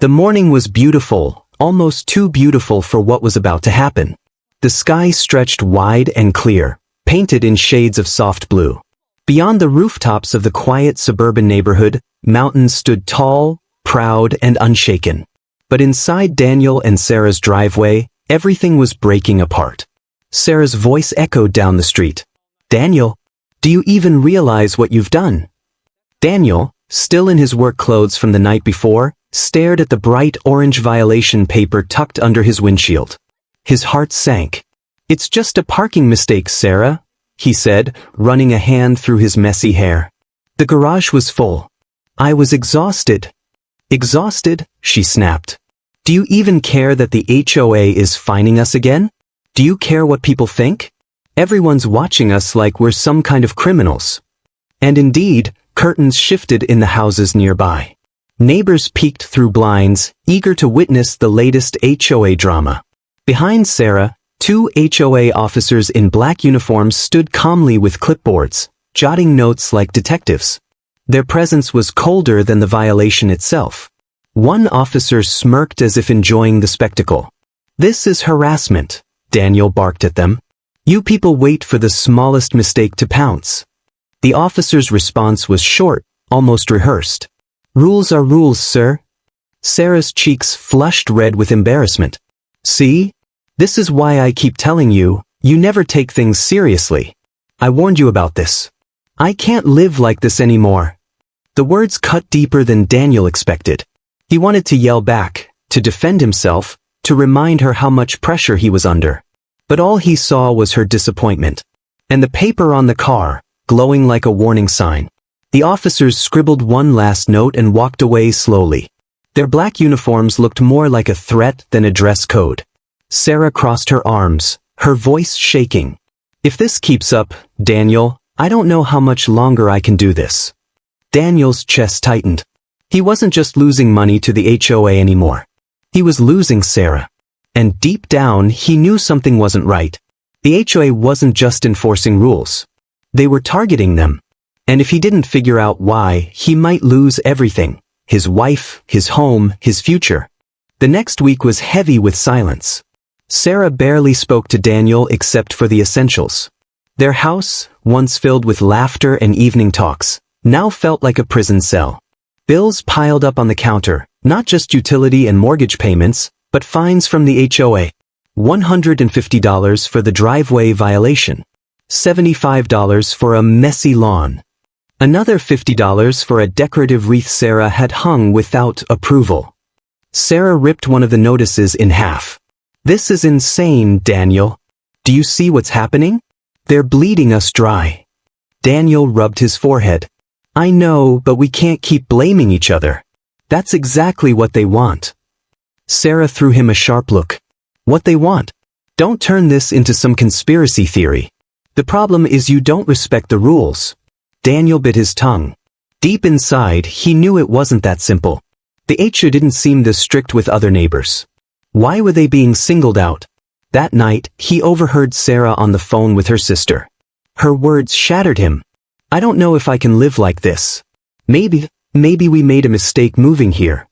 The morning was beautiful, almost too beautiful for what was about to happen. The sky stretched wide and clear, painted in shades of soft blue. Beyond the rooftops of the quiet suburban neighborhood, mountains stood tall, proud, and unshaken. But inside Daniel and Sarah's driveway, everything was breaking apart. Sarah's voice echoed down the street. "Daniel, do you even realize what you've done?" Daniel, still in his work clothes from the night before, stared at the bright orange violation paper tucked under his windshield. His heart sank. "It's just a parking mistake, Sarah," he said, running a hand through his messy hair. "The garage was full. I was exhausted." "Exhausted?" she snapped. "Do you even care that the HOA is fining us again? Do you care what people think? Everyone's watching us like we're some kind of criminals." And indeed, curtains shifted in the houses nearby. Neighbors peeked through blinds, eager to witness the latest HOA drama. Behind Sarah, two HOA officers in black uniforms stood calmly with clipboards, jotting notes like detectives. Their presence was colder than the violation itself. One officer smirked as if enjoying the spectacle. "This is harassment," Daniel barked at them. "You people wait for the smallest mistake to pounce." The officer's response was short, almost rehearsed. "Rules are rules, sir." Sarah's cheeks flushed red with embarrassment. "See? This is why I keep telling you, you never take things seriously. I warned you about this. I can't live like this anymore." The words cut deeper than Daniel expected. He wanted to yell back, to defend himself, to remind her how much pressure he was under. But all he saw was her disappointment. And the paper on the car, glowing like a warning sign. The officers scribbled one last note and walked away slowly. Their black uniforms looked more like a threat than a dress code. Sarah crossed her arms, her voice shaking. "If this keeps up, Daniel, I don't know how much longer I can do this." Daniel's chest tightened. He wasn't just losing money to the HOA anymore. He was losing Sarah. And deep down, he knew something wasn't right. The HOA wasn't just enforcing rules. They were targeting them. And if he didn't figure out why, he might lose everything. His wife, his home, his future. The next week was heavy with silence. Sarah barely spoke to Daniel except for the essentials. Their house, once filled with laughter and evening talks, now felt like a prison cell. Bills piled up on the counter, not just utility and mortgage payments, but fines from the HOA. $150 for the driveway violation. $75 for a messy lawn. Another $50 for a decorative wreath Sarah had hung without approval. Sarah ripped one of the notices in half. "This is insane, Daniel. Do you see what's happening? They're bleeding us dry." Daniel rubbed his forehead. "I know, but we can't keep blaming each other. That's exactly what they want." Sarah threw him a sharp look. "What they want? Don't turn this into some conspiracy theory. The problem is you don't respect the rules." Daniel bit his tongue. Deep inside, he knew it wasn't that simple. The HOA didn't seem this strict with other neighbors. Why were they being singled out? That night, he overheard Sarah on the phone with her sister. Her words shattered him. "I don't know if I can live like this. Maybe we made a mistake moving here."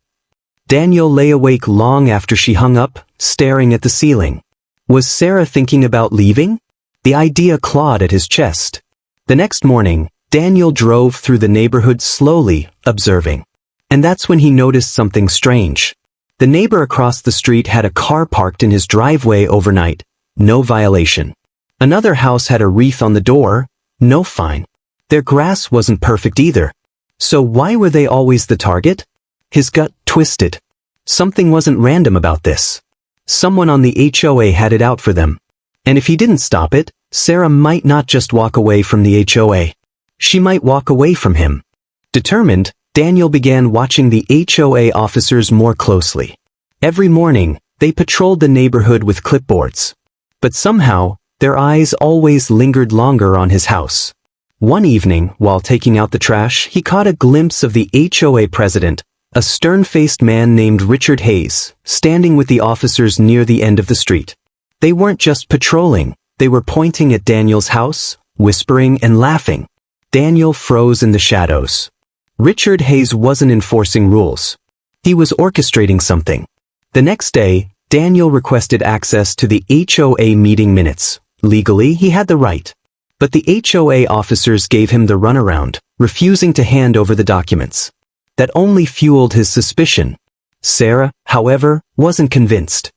Daniel lay awake long after she hung up, staring at the ceiling. Was Sarah thinking about leaving? The idea clawed at his chest. The next morning, Daniel drove through the neighborhood slowly, observing. And that's when he noticed something strange. The neighbor across the street had a car parked in his driveway overnight. No violation. Another house had a wreath on the door. No fine. Their grass wasn't perfect either. So why were they always the target? His gut twisted. Something wasn't random about this. Someone on the HOA had it out for them. And if he didn't stop it, Sarah might not just walk away from the HOA. She might walk away from him. Determined, Daniel began watching the HOA officers more closely. Every morning, they patrolled the neighborhood with clipboards. But somehow, their eyes always lingered longer on his house. One evening, while taking out the trash, he caught a glimpse of the HOA president, a stern-faced man named Richard Hayes, standing with the officers near the end of the street. They weren't just patrolling, they were pointing at Daniel's house, whispering and laughing. Daniel froze in the shadows. Richard Hayes wasn't enforcing rules. He was orchestrating something. The next day, Daniel requested access to the HOA meeting minutes. Legally, he had the right. But the HOA officers gave him the runaround, refusing to hand over the documents. That only fueled his suspicion. Sarah, however, wasn't convinced.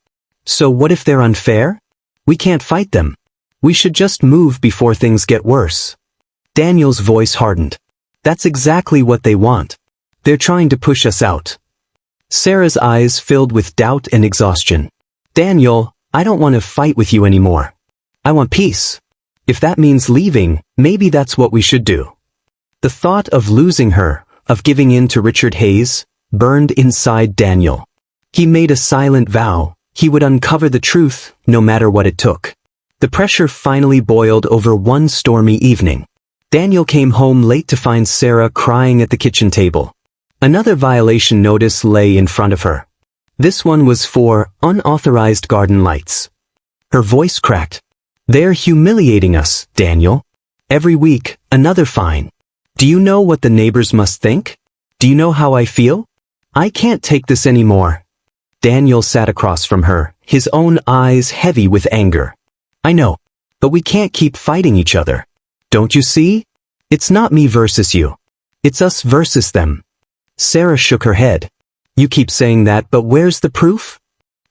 So what if they're unfair? We can't fight them. We should just move before things get worse. Daniel's voice hardened. That's exactly what they want. They're trying to push us out. Sarah's eyes filled with doubt and exhaustion. Daniel, I don't want to fight with you anymore. I want peace. If that means leaving, maybe that's what we should do. The thought of losing her, of giving in to Richard Hayes, burned inside Daniel. He made a silent vow. He would uncover the truth, no matter what it took. The pressure finally boiled over one stormy evening. Daniel came home late to find Sarah crying at the kitchen table. Another violation notice lay in front of her. This one was for unauthorized garden lights. Her voice cracked. They're humiliating us, Daniel. Every week, another fine. Do you know what the neighbors must think? Do you know how I feel? I can't take this anymore. Daniel sat across from her, his own eyes heavy with anger. I know, but we can't keep fighting each other. Don't you see? It's not me versus you. It's us versus them. Sarah shook her head. You keep saying that, but where's the proof?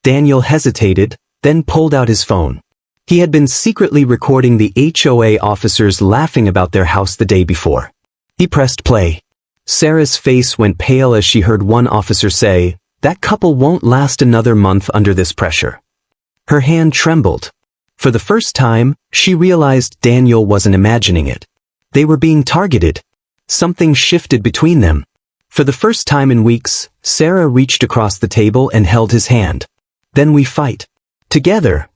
Daniel hesitated, then pulled out his phone. He had been secretly recording the HOA officers laughing about their house the day before. He pressed play. Sarah's face went pale as she heard one officer say, "That couple won't last another month under this pressure." Her hand trembled. For the first time, she realized Daniel wasn't imagining it. They were being targeted. Something shifted between them. For the first time in weeks, Sarah reached across the table and held his hand. Then we fight. Together.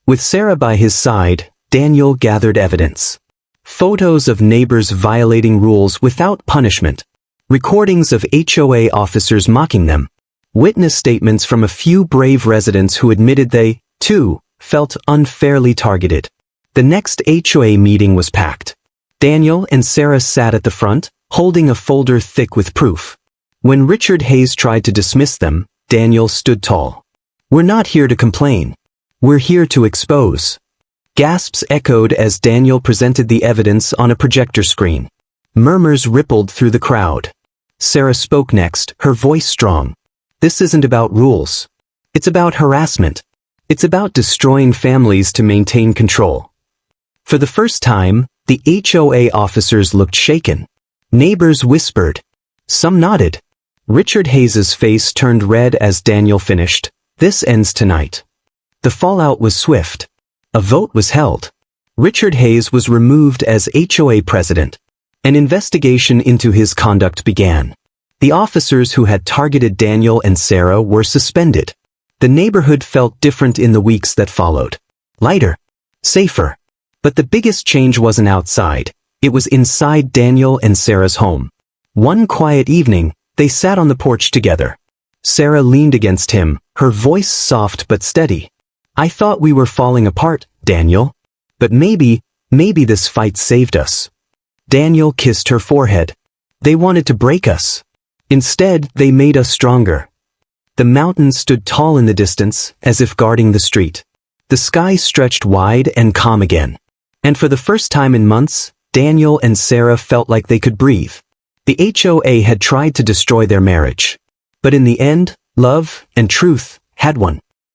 With Sarah by his side, Daniel gathered evidence. Photos of neighbors violating rules without punishment. Recordings of HOA officers mocking them. Witness statements from a few brave residents who admitted they, too, felt unfairly targeted. The next HOA meeting was packed. Daniel and Sarah sat at the front, holding a folder thick with proof. When Richard Hayes tried to dismiss them, Daniel stood tall. We're not here to complain. We're here to expose. Gasps echoed as Daniel presented the evidence on a projector screen. Murmurs rippled through the crowd. Sarah spoke next, her voice strong. This isn't about rules. It's about harassment. It's about destroying families to maintain control. For the first time, the HOA officers looked shaken. Neighbors whispered. Some nodded. Richard Hayes's face turned red as Daniel finished. This ends tonight. The fallout was swift. A vote was held. Richard Hayes was removed as HOA president. An investigation into his conduct began. The officers who had targeted Daniel and Sarah were suspended. The neighborhood felt different in the weeks that followed. Lighter. Safer. But the biggest change wasn't outside. It was inside Daniel and Sarah's home. One quiet evening, they sat on the porch together. Sarah leaned against him, her voice soft but steady. I thought we were falling apart, Daniel. But maybe this fight saved us. Daniel kissed her forehead. They wanted to break us. Instead, they made us stronger. The mountains stood tall in the distance, as if guarding the street. The sky stretched wide and calm again. And for the first time in months, Daniel and Sarah felt like they could breathe. The HOA had tried to destroy their marriage. But in the end, love and truth had won.